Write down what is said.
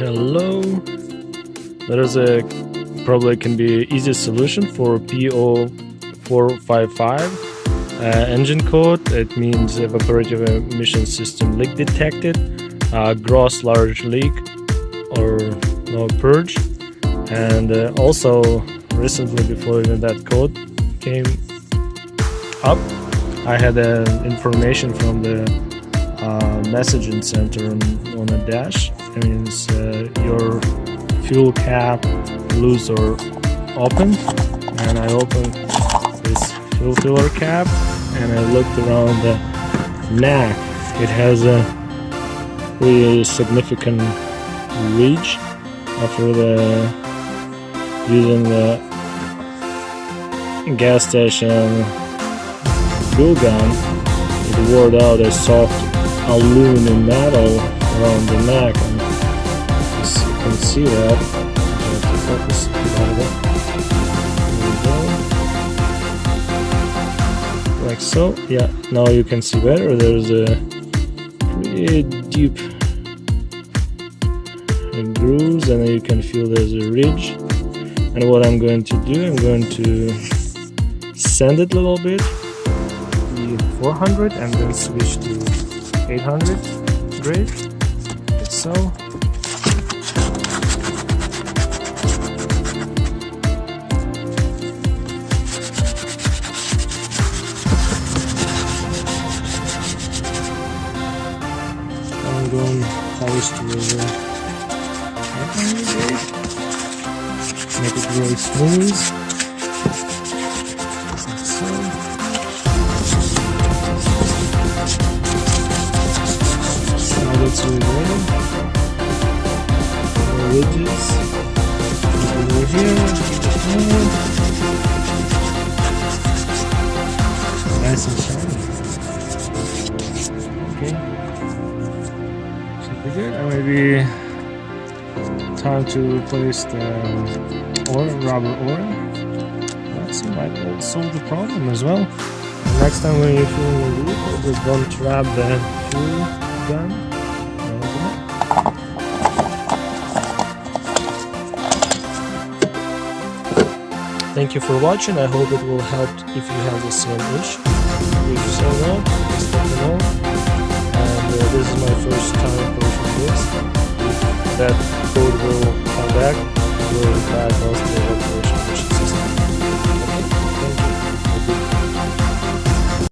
Hello. There is a probably can be easiest solution for P0455 engine code. It means evaporative emission system leak detected, gross large leak or no purge. And also recently, before even that code came up, I had information from the messaging center on a dash. It means your fuel cap loose or open, and I opened this fuel filler cap and I looked around the neck. It has a really significant ridge after using the gas station fuel gun. It wore out a soft aluminum metal around the neck, and as you can see that. To focus like so. Yeah, now you can see better. There's a pretty deep grooves, and you can feel there's a ridge. And what I'm going to do, I'm going to sand it a little bit, the 400, and then switch to 800 grade, like so. I'm going polish to the 800 grade, make it really smooth, like so. That's really good. Ridges over here. Nice and shiny. Okay. Should be good. And maybe time to replace the rubber oil. That might solve the problem as well. And next time when you're filling the vehicle, just don't trap the fuel gun. Thank you for watching. I hope it will help if you have the same issue. If so, just let me know. And this is my first time approaching this. If that code will come back, we'll diagnose the evaporation system.